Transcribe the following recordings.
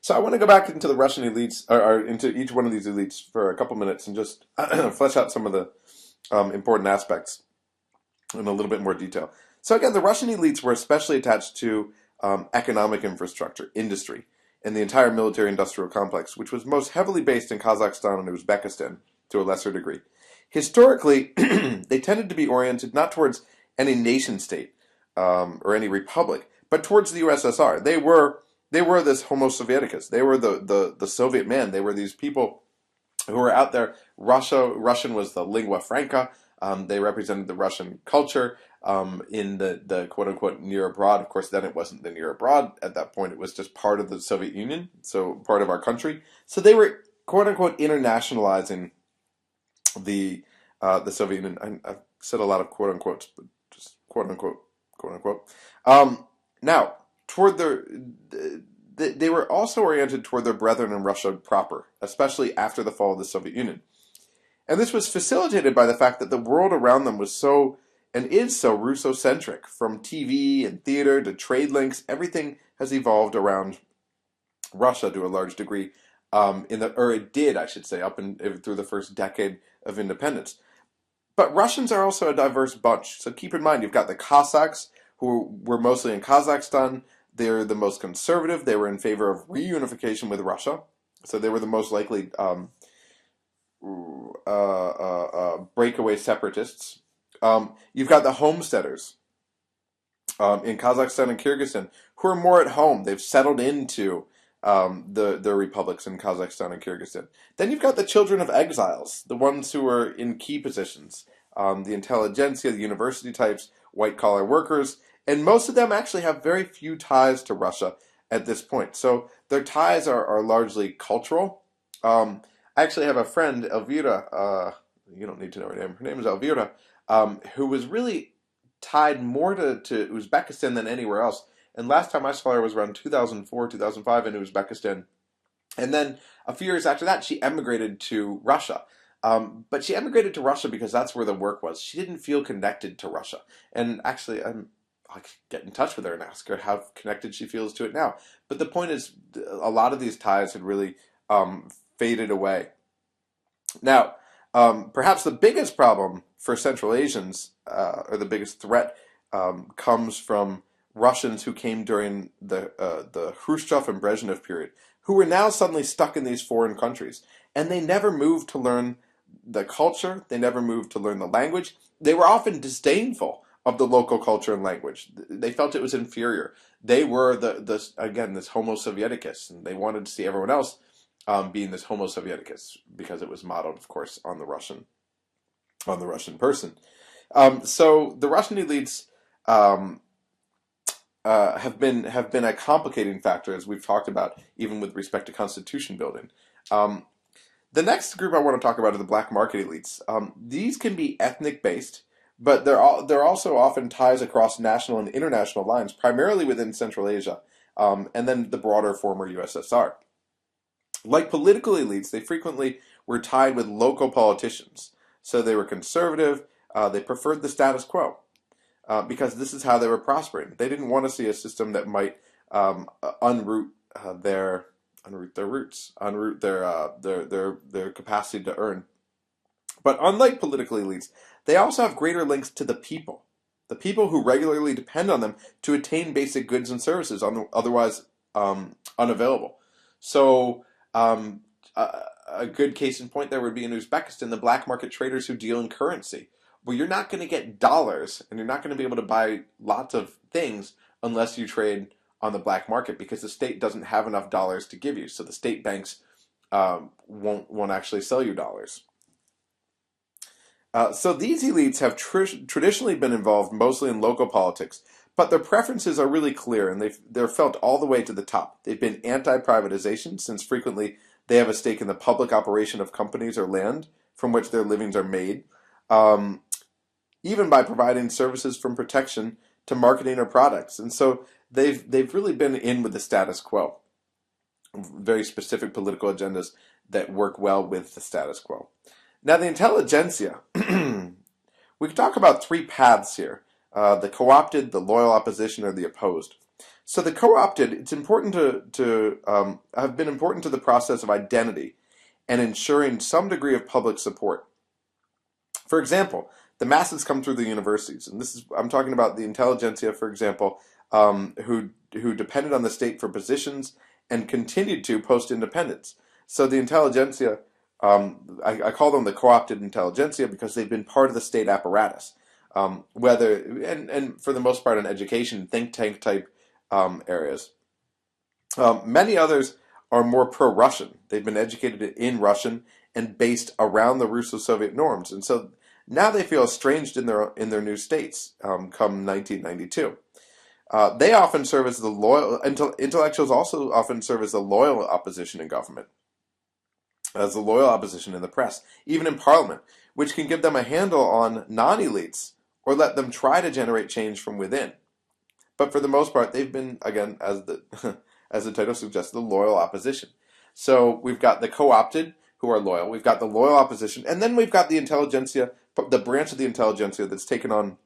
So I want to go back into the Russian elites, or into each one of these elites for a couple minutes and just flesh out some of the important aspects in a little bit more detail. So again, the Russian elites were especially attached to economic infrastructure, industry, and the entire military-industrial complex, which was most heavily based in Kazakhstan and Uzbekistan to a lesser degree. Historically, they tended to be oriented not towards any nation state or any republic, but towards the USSR. They were this Homo Sovieticus. They were the Soviet man. They were these people who were out there. Russian was the lingua franca. They represented the Russian culture in the quote unquote near abroad. Of course, then it wasn't the near abroad at that point. It was just part of the Soviet Union, so part of our country. So they were quote unquote internationalizing the Soviet Union. I've said a lot of quote unquotes, but just quote unquote. Now, toward they were also oriented toward their brethren in Russia proper, especially after the fall of the Soviet Union. And this was facilitated by the fact that the world around them was so, and is so, Russocentric. From TV and theater to trade links, everything has evolved around Russia to a large degree. It did, I should say, through the first decade of independence. But Russians are also a diverse bunch. So keep in mind, you've got the Cossacks, who were mostly in Kazakhstan. They're the most conservative. They were in favor of reunification with Russia. So they were the most likely breakaway separatists. You've got the homesteaders in Kazakhstan and Kyrgyzstan who are more at home. They've settled into the republics in Kazakhstan and Kyrgyzstan. Then you've got the children of exiles, the ones who are in key positions, the intelligentsia, the university types, white-collar workers, and most of them actually have very few ties to Russia at this point. So their ties are largely cultural. I actually have a friend, Elvira, you don't need to know her name. Her name is Elvira, who was really tied more to Uzbekistan than anywhere else. And last time I saw her was around 2004, 2005 in Uzbekistan. And then a few years after that, she emigrated to Russia. But she emigrated to Russia because that's where the work was. She didn't feel connected to Russia. And actually, I'll get in touch with her and ask her how connected she feels to it now. But the point is, a lot of these ties had really faded away. Now, perhaps the biggest problem for Central Asians, or the biggest threat, comes from Russians who came during the Khrushchev and Brezhnev period, who were now suddenly stuck in these foreign countries. And they never moved to learn the culture. They never moved to learn the language. They were often disdainful of the local culture and language. They felt it was inferior. They were, this Homo Sovieticus, and they wanted to see everyone else being this Homo Sovieticus because it was modeled, of course, on the Russian person. So the Russian elites have been a complicating factor, as we've talked about, even with respect to constitution building. The next group I want to talk about are the black market elites. These can be ethnic based, but there are also often ties across national and international lines, primarily within Central Asia, and then the broader former USSR. Like political elites, they frequently were tied with local politicians. So they were conservative. They preferred the status quo. Because this is how they were prospering. They didn't want to see a system that might unroot their roots, unroot their capacity to earn. But unlike political elites, they also have greater links to the people who regularly depend on them to attain basic goods and services otherwise unavailable. So a good case in point there would be in Uzbekistan, the black market traders who deal in currency. Well, you're not going to get dollars, and you're not going to be able to buy lots of things unless you trade on the black market, because the state doesn't have enough dollars to give you. So the state banks won't actually sell you dollars. So these elites have traditionally been involved mostly in local politics, but their preferences are really clear, and they're felt all the way to the top. They've been anti-privatization, since frequently they have a stake in the public operation of companies or land from which their livings are made. Even by providing services from protection to marketing or products. And so they've really been in with the status quo. Very specific political agendas that work well with the status quo. Now the intelligentsia, we can talk about three paths here. The co-opted, the loyal opposition, or the opposed. So the co-opted, it's important to have been important to the process of identity and ensuring some degree of public support. For example, the masses come through the universities, and this is I'm talking about the intelligentsia, for example, who depended on the state for positions and continued to post independence. So the intelligentsia, I call them the co-opted intelligentsia because they've been part of the state apparatus, whether and for the most part in education, think tank type areas. Many others are more pro-Russian. They've been educated in Russian and based around the Russo-Soviet norms, and so now they feel estranged in their new states. Come 1992, they often serve as the loyal intellectuals. Also, often serve as the loyal opposition in government, as the loyal opposition in the press, even in parliament, which can give them a handle on non-elites or let them try to generate change from within. But for the most part, they've been, again, as the as the title suggests, the loyal opposition. So we've got the co-opted who are loyal. We've got the loyal opposition, and then we've got the intelligentsia, the branch of the intelligentsia that's taken on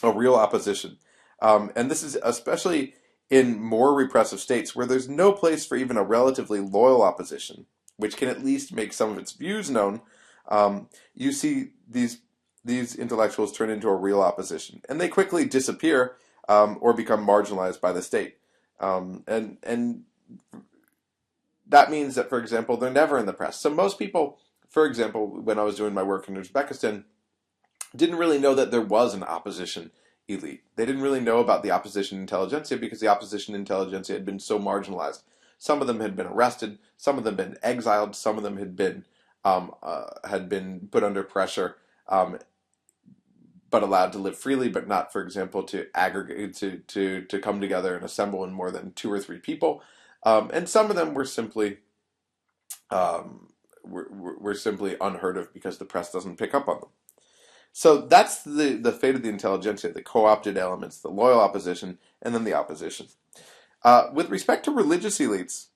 a real opposition. And this is especially in more repressive states where there's no place for even a relatively loyal opposition, which can at least make some of its views known. You see these intellectuals turn into a real opposition, and they quickly disappear or become marginalized by the state. And that means that, for example, they're never in the press. So most people, for example, when I was doing my work in Uzbekistan, didn't really know that there was an opposition elite. They didn't really know about the opposition intelligentsia because the opposition intelligentsia had been so marginalized. Some of them had been arrested, some of them had been exiled, some of them had been put under pressure, but allowed to live freely, but not, for example, to aggregate, to come together and assemble in more than 2 or 3 people. And some of them were simply simply unheard of because the press doesn't pick up on them. So that's the fate of the intelligentsia: the co-opted elements, the loyal opposition, and then the opposition. With respect to religious elites,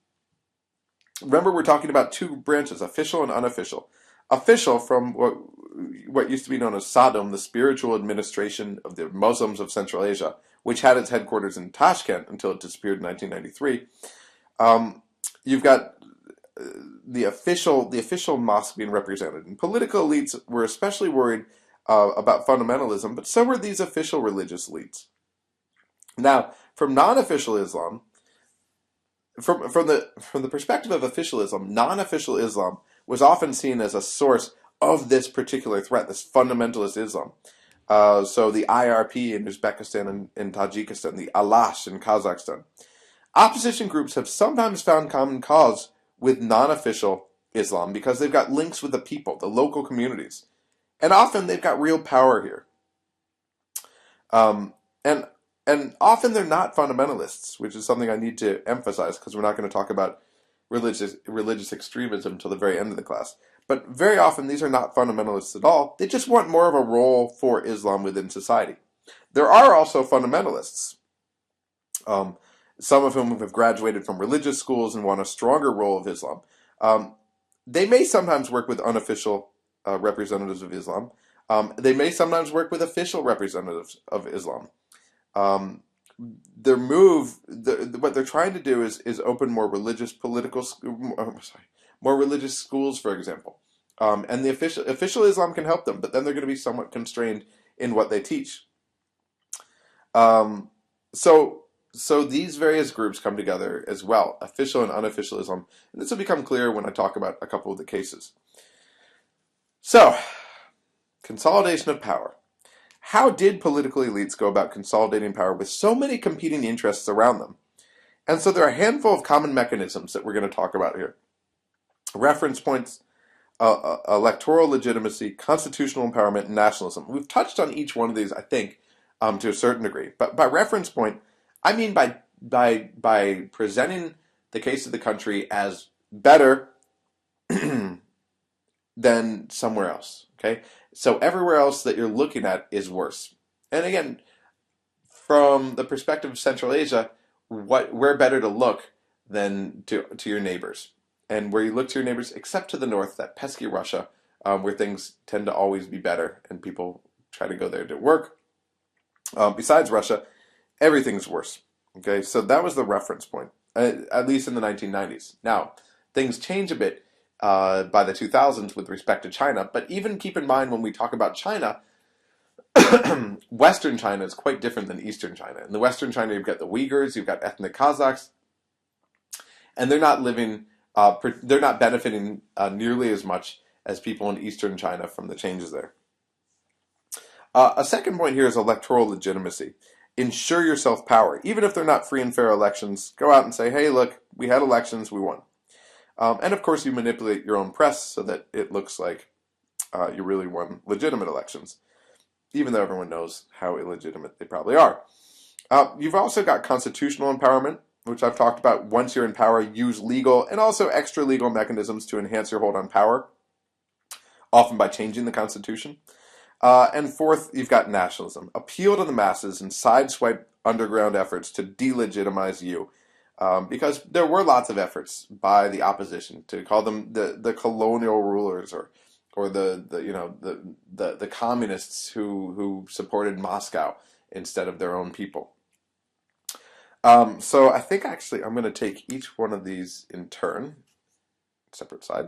remember we're talking about 2 branches: official and unofficial. Official, from what used to be known as Sadom, the spiritual administration of the Muslims of Central Asia, which had its headquarters in Tashkent until it disappeared in 1993. You've got the official mosque being represented, and political elites were especially worried about fundamentalism, but so were these official religious elites. Now, from non-official Islam, from the perspective of official Islam, non-official Islam was often seen as a source of this particular threat, this fundamentalist Islam. So the IRP in Uzbekistan and Tajikistan, the Alash in Kazakhstan. Opposition groups have sometimes found common cause with non-official Islam because they've got links with the people, the local communities. And often they've got real power here. And often they're not fundamentalists, which is something I need to emphasize because we're not going to talk about religious extremism until the very end of the class. But very often these are not fundamentalists at all. They just want more of a role for Islam within society. There are also fundamentalists, some of whom have graduated from religious schools and want a stronger role of Islam. They may sometimes work with unofficial representatives of Islam. They may sometimes work with official representatives of Islam. What they're trying to do is open more religious more religious schools, for example. And the official Islam can help them, but then they're going to be somewhat constrained in what they teach. So these various groups come together as well, official and unofficial Islam. And this will become clear when I talk about a couple of the cases. So, consolidation of power. How did political elites go about consolidating power with so many competing interests around them? And so there are a handful of common mechanisms that we're going to talk about here. Reference points, electoral legitimacy, constitutional empowerment, and nationalism. We've touched on each one of these, I think, to a certain degree. But by reference point, I mean by presenting the case of the country as better than somewhere else. Okay, so everywhere else that you're looking at is worse. And again, from the perspective of Central Asia, where better to look than to your neighbors, and where you look to your neighbors, except to the north, that pesky Russia, where things tend to always be better, and people try to go there to work. Besides Russia, everything's worse. Okay, so that was the reference point, at least in the 1990s. Now, things change a bit by the 2000s with respect to China, but even keep in mind when we talk about China, Western China is quite different than Eastern China. In the Western China, you've got the Uyghurs, you've got ethnic Kazakhs, and they're not benefiting nearly as much as people in Eastern China from the changes there. A second point here is electoral legitimacy. Ensure yourself power. Even if they're not free and fair elections, go out and say, hey, look, we had elections, we won. And of course, you manipulate your own press so that it looks like you really won legitimate elections, even though everyone knows how illegitimate they probably are. You've also got constitutional empowerment, which I've talked about. Once you're in power, use legal and also extra legal mechanisms to enhance your hold on power, often by changing the Constitution. And fourth, you've got nationalism. Appeal to the masses and sideswipe underground efforts to delegitimize you. Because there were lots of efforts by the opposition to call them the colonial rulers or the communists who supported Moscow instead of their own people. So I think actually I'm going to take each one of these in turn, separate sides.